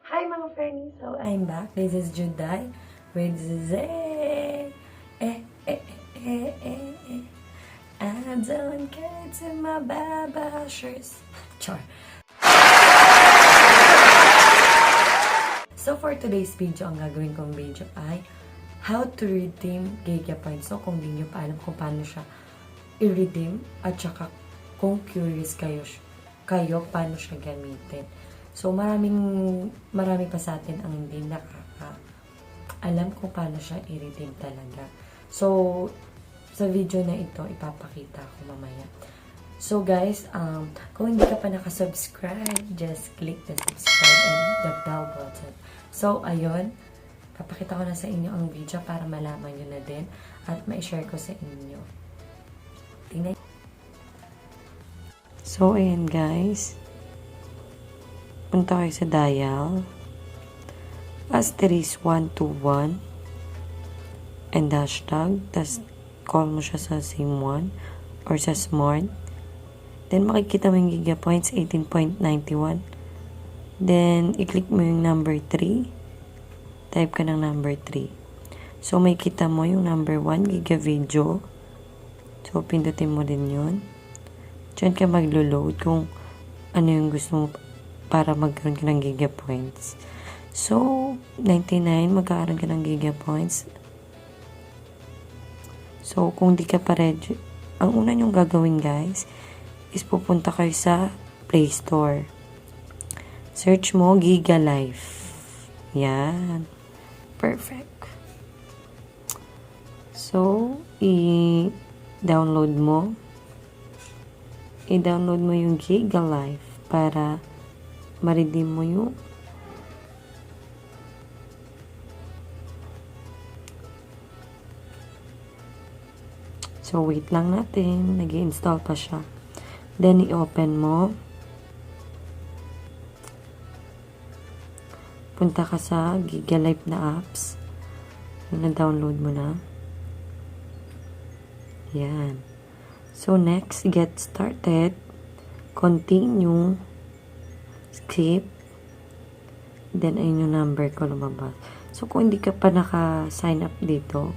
Hi mga friends! So, I'm back. This is Juday with Zay. I don't care to my babashers. Char. So, for today's video, ang gagawin kong video ay how to redeem Giga Points. So, kung di nyo pa alam kung paano siya i-redeem at saka kung curious kayo paano siya gamitin. So, marami pa sa atin ang hindi alam kung paano siya i-redeem talaga. So, sa video na ito, ipapakita ko mamaya. So, guys, kung hindi ka pa nakasubscribe, just click the subscribe and the bell button. So, ayun, papakita ko na sa inyo ang video para malaman nyo na din at ma-share ko sa inyo. Tingnan. So, ayan, guys. Punta kayo sa dial. *121 and hashtag. Tas call mo siya sa SIM 1 or sa Smart. Then, makikita mo yung Giga Points, 18.91. Then, i-click mo yung number 3. Type ka ng number 3. So, may kita mo yung number 1, Giga Video. So, pindutin mo din yun. Diyan ka maglo-load kung ano yung gusto mo para magkaroon ka ng Giga Points. So, 99, magkakaroon ka ng Giga Points. So, kung di ka pa ready, ang una nyong gagawin, guys, is pupunta kayo sa Play Store. Search mo Giga Life. Yan. Perfect. So, i-download mo. I-download mo yung Giga Life para ma-redeem mo yung so, wait lang natin. Nag-i-install pa siya. Then, i-open mo. Punta ka sa Giga Life na apps. Na-download mo na. Yan. So, next, get started. Continue. Skip. Then, ayun yung number ko lumabas. So, kung hindi ka pa naka-sign up dito,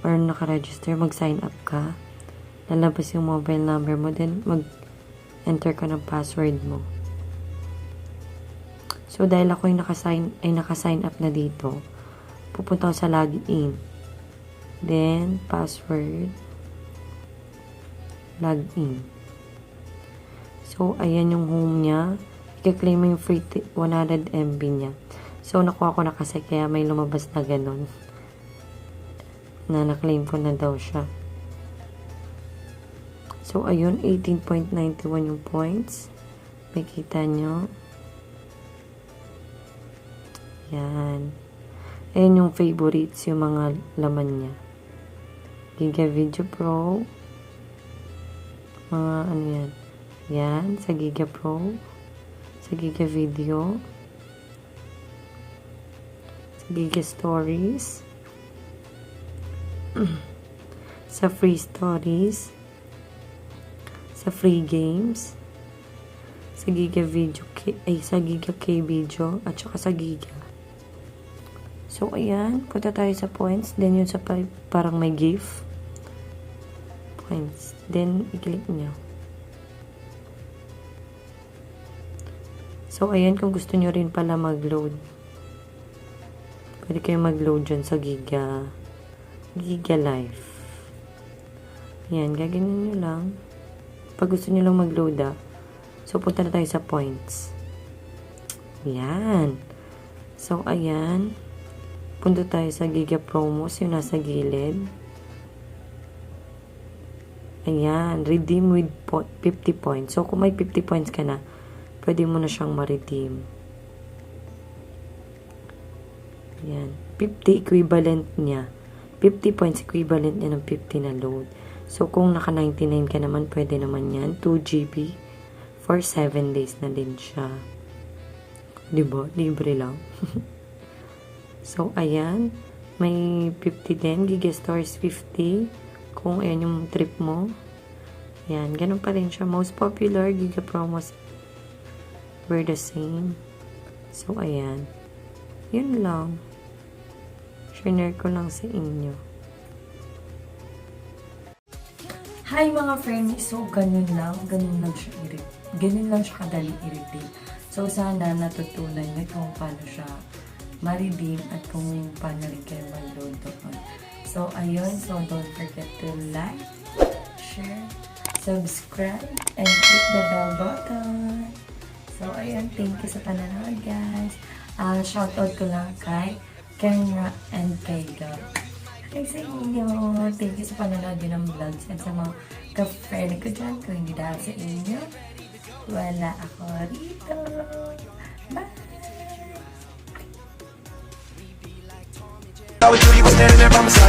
or naka-register, mag-sign up ka, lalabas yung mobile number mo, then mag-enter ka ng password mo. So, dahil ako yung naka-sign up na dito, pupunta ako sa login. Then, password, login. So, ayan yung home niya. I-claim mo yung free 100 MB niya. So, nakuha ko na kasi kaya may lumabas na ganun. Na na-claim ko na daw siya. So, ayun, 18.91 yung points. Makita nyo. Yan. Ayan yung favorites, yung mga laman niya. Giga Video Pro. Mga ano yan. Yan, sa Giga Pro. Sa Giga Video. Sa Giga Stories. Sa Free Stories. Sa Free Games. Sa Giga Video sa Giga K Video at saka sa Giga. So, ayan. Punta tayo sa points. Then, yun sa parang may gift. Points. Then, i-click nyo. So, ayan. Kung gusto nyo rin pala mag-load. Pwede kayo mag-load dyan sa Giga Life. Ayan. Gaganyan nyo lang. Pag gusto nyo lang mag-load so, punta na tayo sa points. Ayan. So, ayan. Punta tayo sa Giga Promos, yung nasa gilid. Ayan. Redeem with 50 points. So, kung may 50 points ka na, pwede mo na siyang ma-redeem. Ayan. 50 equivalent niya. 50 points equivalent niya ng 50 na load. So, kung naka 99 ka naman, pwede naman yan. 2 GB for 7 days na din siya. Diba? Libre lang. So, ayan. May 50 din. Giga Stores 50. Kung ayan yung trip mo. Ayan. Ganun pa rin siya. Most popular Giga Promos were the same. So, ayan. Yun lang. Share ko lang sa inyo. Hi mga friends! So, ganun lang siya kadali i-redeem. So, sana natutunan nyo kung paano siya ma-redeem at kung paano rin kayo mag-load doon. So, ayun. So, don't forget to like, share, subscribe, and click the bell button. So, ayun. Thank you sa panonood, guys. Shoutout ko lang kay Kenra and kay Gab. Thanks sa inyo. Thank you sa panonood din ng vlogs and sa mga ka-friend ko dyan. Kung hindi dahil sa inyo, wala ako rito. Bye! Always knew you were standing there by my side.